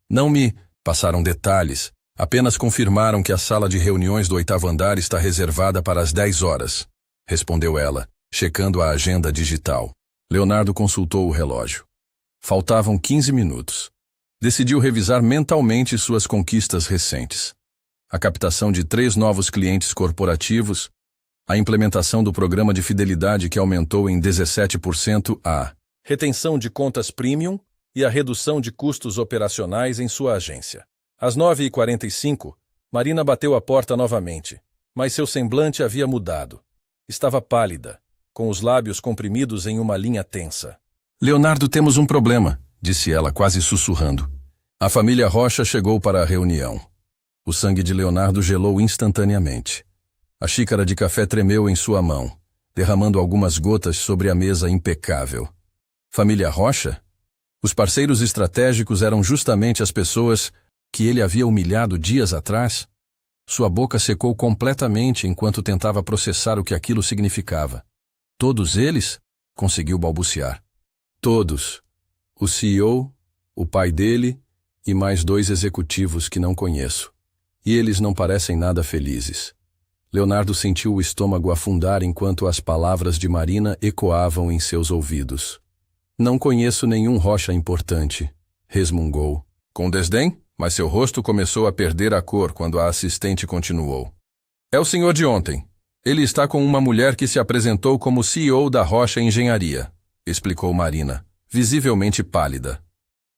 Não me passaram detalhes, apenas confirmaram que a sala de reuniões do 8º andar está reservada para as 10 horas, respondeu ela, checando a agenda digital. Leonardo consultou o relógio. Faltavam 15 minutos. Decidiu revisar mentalmente suas conquistas recentes. A captação de 3 novos clientes corporativos, a implementação do programa de fidelidade que aumentou em 17% a retenção de contas premium e a redução de custos operacionais em sua agência. Às 9h45, Marina bateu a porta novamente, mas seu semblante havia mudado. Estava pálida, com os lábios comprimidos em uma linha tensa. Leonardo, temos um problema, disse ela quase sussurrando. A família Rocha chegou para a reunião. O sangue de Leonardo gelou instantaneamente. A xícara de café tremeu em sua mão, derramando algumas gotas sobre a mesa impecável. Família Rocha? Os parceiros estratégicos eram justamente as pessoas que ele havia humilhado dias atrás? Sua boca secou completamente enquanto tentava processar o que aquilo significava. Todos eles? Conseguiu balbuciar. Todos. O CEO, o pai dele e mais 2 executivos que não conheço. E eles não parecem nada felizes. Leonardo sentiu o estômago afundar enquanto as palavras de Marina ecoavam em seus ouvidos. Não conheço nenhum Rocha importante, resmungou. Com desdém, mas seu rosto começou a perder a cor quando a assistente continuou. É o senhor de ontem. Ele está com uma mulher que se apresentou como CEO da Rocha Engenharia, explicou Marina, visivelmente pálida.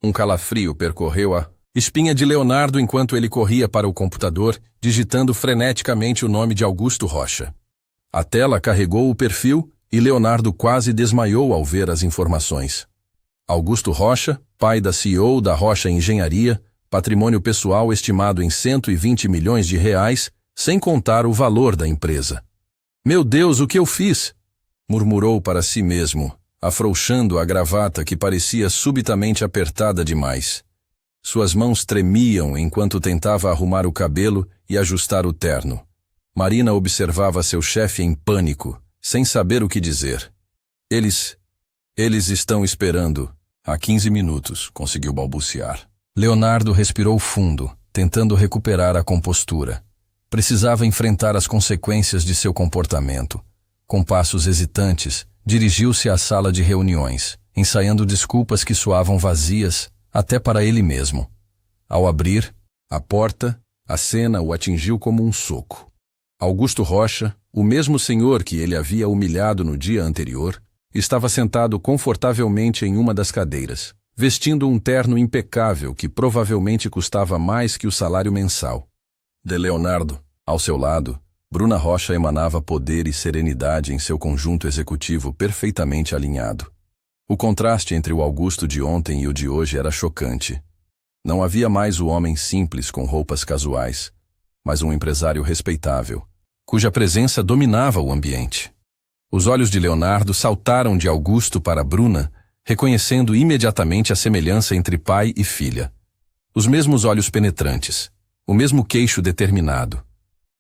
Um calafrio percorreu-a espinha de Leonardo enquanto ele corria para o computador, digitando freneticamente o nome de Augusto Rocha. A tela carregou o perfil e Leonardo quase desmaiou ao ver as informações. Augusto Rocha, pai da CEO da Rocha Engenharia, patrimônio pessoal estimado em 120 milhões de reais, sem contar o valor da empresa. Meu Deus, o que eu fiz? Murmurou para si mesmo, afrouxando a gravata que parecia subitamente apertada demais. Suas mãos tremiam enquanto tentava arrumar o cabelo e ajustar o terno. Marina observava seu chefe em pânico, sem saber o que dizer. Eles estão esperando. Há 15 minutos, conseguiu balbuciar. Leonardo respirou fundo, tentando recuperar a compostura. Precisava enfrentar as consequências de seu comportamento. Com passos hesitantes, dirigiu-se à sala de reuniões, ensaiando desculpas que soavam vazias, até para ele mesmo. Ao abrir a porta, a cena o atingiu como um soco. Augusto Rocha, o mesmo senhor que ele havia humilhado no dia anterior, estava sentado confortavelmente em uma das cadeiras, vestindo um terno impecável que provavelmente custava mais que o salário mensal. De Leonardo, ao seu lado, Bruna Rocha emanava poder e serenidade em seu conjunto executivo perfeitamente alinhado. O contraste entre o Augusto de ontem e o de hoje era chocante. Não havia mais o homem simples com roupas casuais, mas um empresário respeitável, cuja presença dominava o ambiente. Os olhos de Leonardo saltaram de Augusto para Bruna, reconhecendo imediatamente a semelhança entre pai e filha. Os mesmos olhos penetrantes, o mesmo queixo determinado.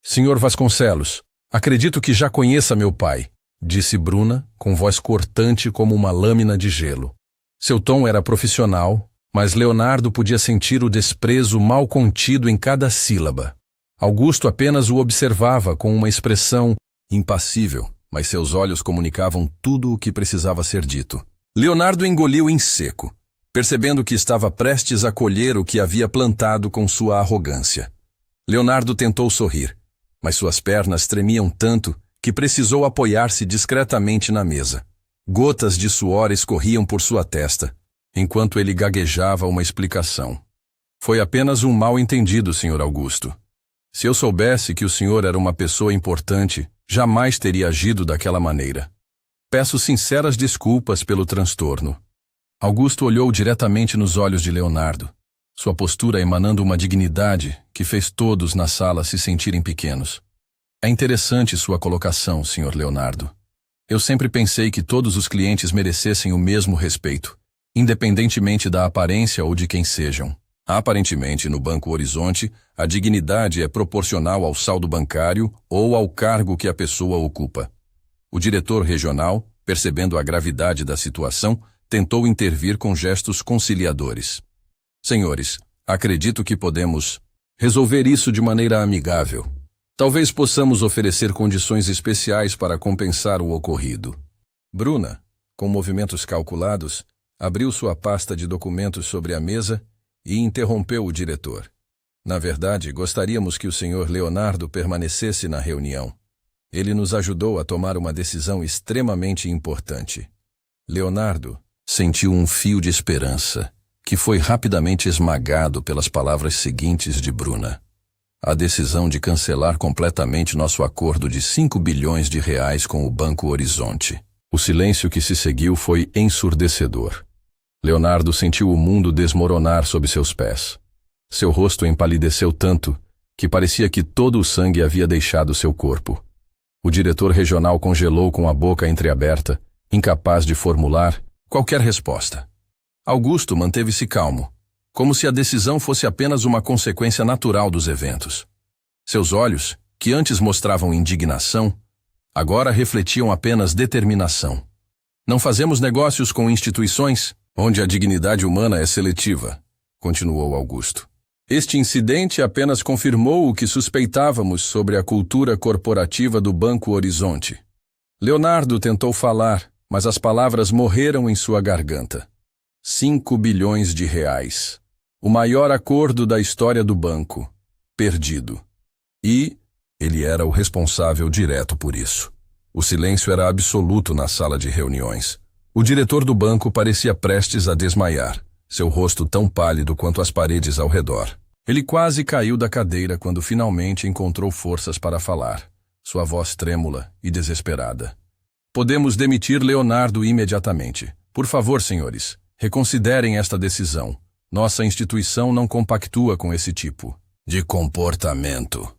Senhor Vasconcelos, acredito que já conheça meu pai, disse Bruna, com voz cortante como uma lâmina de gelo. Seu tom era profissional, mas Leonardo podia sentir o desprezo mal contido em cada sílaba. Augusto apenas o observava com uma expressão impassível, mas seus olhos comunicavam tudo o que precisava ser dito. Leonardo engoliu em seco, percebendo que estava prestes a colher o que havia plantado com sua arrogância. Leonardo tentou sorrir, mas suas pernas tremiam tanto que precisou apoiar-se discretamente na mesa. Gotas de suor escorriam por sua testa, enquanto ele gaguejava uma explicação. Foi apenas um mal-entendido, Sr. Augusto. Se eu soubesse que o senhor era uma pessoa importante, jamais teria agido daquela maneira. Peço sinceras desculpas pelo transtorno. Augusto olhou diretamente nos olhos de Leonardo, sua postura emanando uma dignidade que fez todos na sala se sentirem pequenos. É interessante sua colocação, Sr. Leonardo. Eu sempre pensei que todos os clientes merecessem o mesmo respeito, independentemente da aparência ou de quem sejam. Aparentemente, no Banco Horizonte, a dignidade é proporcional ao saldo bancário ou ao cargo que a pessoa ocupa. O diretor regional, percebendo a gravidade da situação, tentou intervir com gestos conciliadores. Senhores, acredito que podemos resolver isso de maneira amigável. Talvez possamos oferecer condições especiais para compensar o ocorrido. Bruna, com movimentos calculados, abriu sua pasta de documentos sobre a mesa e interrompeu o diretor. Na verdade, gostaríamos que o senhor Leonardo permanecesse na reunião. Ele nos ajudou a tomar uma decisão extremamente importante. Leonardo sentiu um fio de esperança, que foi rapidamente esmagado pelas palavras seguintes de Bruna. A decisão de cancelar completamente nosso acordo de 5 bilhões de reais com o Banco Horizonte. O silêncio que se seguiu foi ensurdecedor. Leonardo sentiu o mundo desmoronar sob seus pés. Seu rosto empalideceu tanto que parecia que todo o sangue havia deixado seu corpo. O diretor regional congelou com a boca entreaberta, incapaz de formular qualquer resposta. Augusto manteve-se calmo, como se a decisão fosse apenas uma consequência natural dos eventos. Seus olhos, que antes mostravam indignação, agora refletiam apenas determinação. Não fazemos negócios com instituições onde a dignidade humana é seletiva, continuou Augusto. Este incidente apenas confirmou o que suspeitávamos sobre a cultura corporativa do Banco Horizonte. Leonardo tentou falar, mas as palavras morreram em sua garganta. 5 bilhões de reais. O maior acordo da história do banco. Perdido. E ele era o responsável direto por isso. O silêncio era absoluto na sala de reuniões. O diretor do banco parecia prestes a desmaiar, seu rosto tão pálido quanto as paredes ao redor. Ele quase caiu da cadeira quando finalmente encontrou forças para falar, sua voz trêmula e desesperada. Podemos demitir Leonardo imediatamente. Por favor, senhores, reconsiderem esta decisão. Nossa instituição não compactua com esse tipo de comportamento,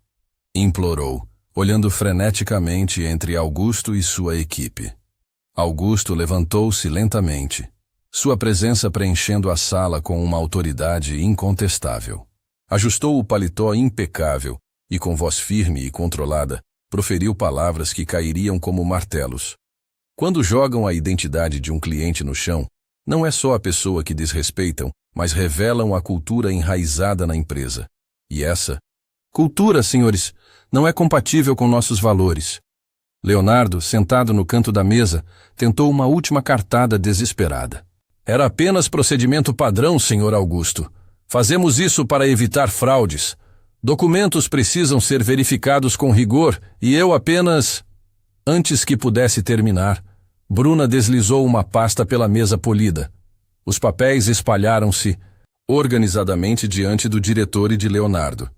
implorou, olhando freneticamente entre Augusto e sua equipe. Augusto levantou-se lentamente, sua presença preenchendo a sala com uma autoridade incontestável. Ajustou o paletó impecável e, com voz firme e controlada, proferiu palavras que cairiam como martelos. Quando jogam a identidade de um cliente no chão, não é só a pessoa que desrespeitam, mas revelam a cultura enraizada na empresa. E essa cultura, senhores, não é compatível com nossos valores. Leonardo, sentado no canto da mesa, tentou uma última cartada desesperada. Era apenas procedimento padrão, senhor Augusto. Fazemos isso para evitar fraudes. Documentos precisam ser verificados com rigor e eu apenas... Antes que pudesse terminar, Bruna deslizou uma pasta pela mesa polida. Os papéis espalharam-se organizadamente diante do diretor e de Leonardo.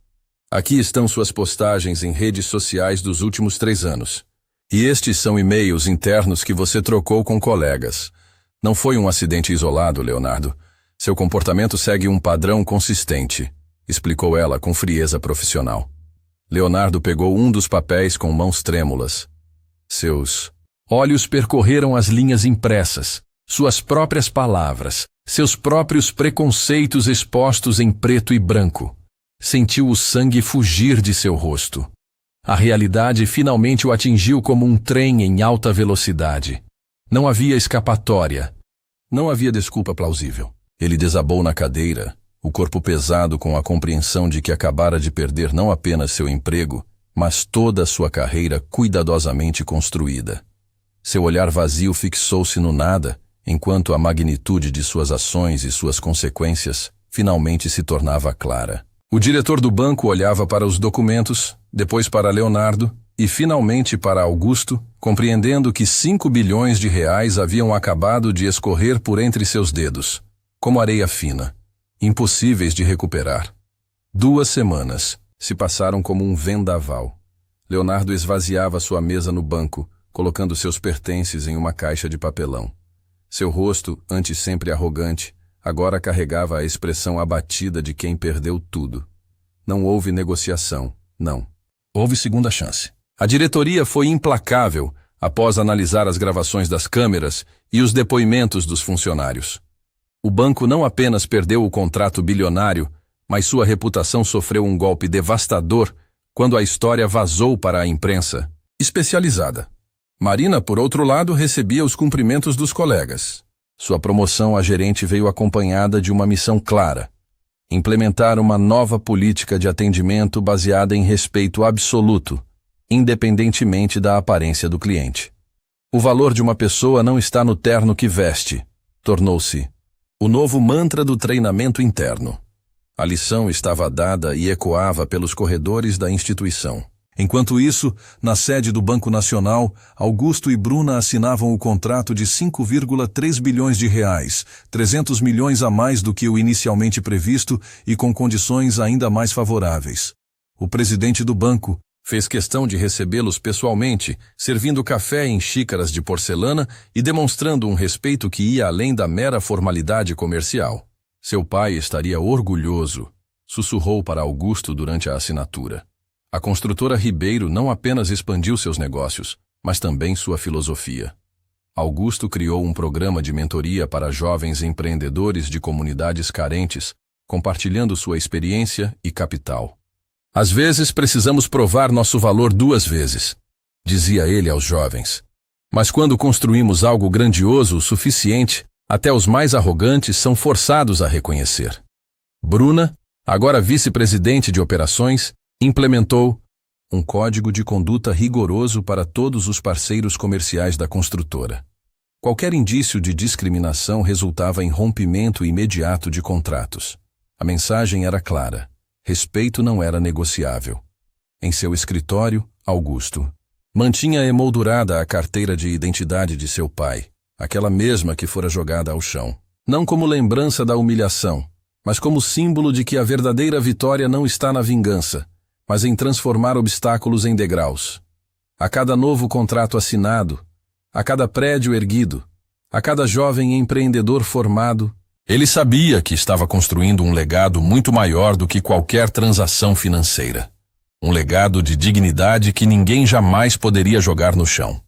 Aqui estão suas postagens em redes sociais dos últimos 3 anos. E estes são e-mails internos que você trocou com colegas. Não foi um acidente isolado, Leonardo. Seu comportamento segue um padrão consistente, explicou ela com frieza profissional. Leonardo pegou um dos papéis com mãos trêmulas. Seus olhos percorreram as linhas impressas, suas próprias palavras, seus próprios preconceitos expostos em preto e branco. Sentiu o sangue fugir de seu rosto. A realidade finalmente o atingiu como um trem em alta velocidade. Não havia escapatória. Não havia desculpa plausível. Ele desabou na cadeira, o corpo pesado com a compreensão de que acabara de perder não apenas seu emprego, mas toda a sua carreira cuidadosamente construída. Seu olhar vazio fixou-se no nada, enquanto a magnitude de suas ações e suas consequências finalmente se tornava clara. O diretor do banco olhava para os documentos, depois para Leonardo e finalmente para Augusto, compreendendo que 5 bilhões de reais haviam acabado de escorrer por entre seus dedos, como areia fina, impossíveis de recuperar. 2 semanas se passaram como um vendaval. Leonardo esvaziava sua mesa no banco, colocando seus pertences em uma caixa de papelão. Seu rosto, antes sempre arrogante, agora carregava a expressão abatida de quem perdeu tudo. Não houve negociação, não. Houve segunda chance. A diretoria foi implacável após analisar as gravações das câmeras e os depoimentos dos funcionários. O banco não apenas perdeu o contrato bilionário, mas sua reputação sofreu um golpe devastador quando a história vazou para a imprensa especializada. Marina, por outro lado, recebia os cumprimentos dos colegas. Sua promoção a gerente veio acompanhada de uma missão clara: implementar uma nova política de atendimento baseada em respeito absoluto, independentemente da aparência do cliente. O valor de uma pessoa não está no terno que veste, tornou-se o novo mantra do treinamento interno. A lição estava dada e ecoava pelos corredores da instituição. Enquanto isso, na sede do Banco Nacional, Augusto e Bruna assinavam o contrato de 5,3 bilhões de reais, 300 milhões a mais do que o inicialmente previsto e com condições ainda mais favoráveis. O presidente do banco fez questão de recebê-los pessoalmente, servindo café em xícaras de porcelana e demonstrando um respeito que ia além da mera formalidade comercial. Seu pai estaria orgulhoso, sussurrou para Augusto durante a assinatura. A construtora Ribeiro não apenas expandiu seus negócios, mas também sua filosofia. Augusto criou um programa de mentoria para jovens empreendedores de comunidades carentes, compartilhando sua experiência e capital. Às vezes precisamos provar nosso valor 2 vezes, dizia ele aos jovens. Mas quando construímos algo grandioso o suficiente, até os mais arrogantes são forçados a reconhecer. Bruna, agora vice-presidente de operações, implementou um código de conduta rigoroso para todos os parceiros comerciais da construtora. Qualquer indício de discriminação resultava em rompimento imediato de contratos. A mensagem era clara: respeito não era negociável. Em seu escritório, Augusto mantinha emoldurada a carteira de identidade de seu pai, aquela mesma que fora jogada ao chão. não como lembrança da humilhação, mas como símbolo de que a verdadeira vitória não está na vingança, mas em transformar obstáculos em degraus. A cada novo contrato assinado, a cada prédio erguido, a cada jovem empreendedor formado, ele sabia que estava construindo um legado muito maior do que qualquer transação financeira. Um legado de dignidade que ninguém jamais poderia jogar no chão.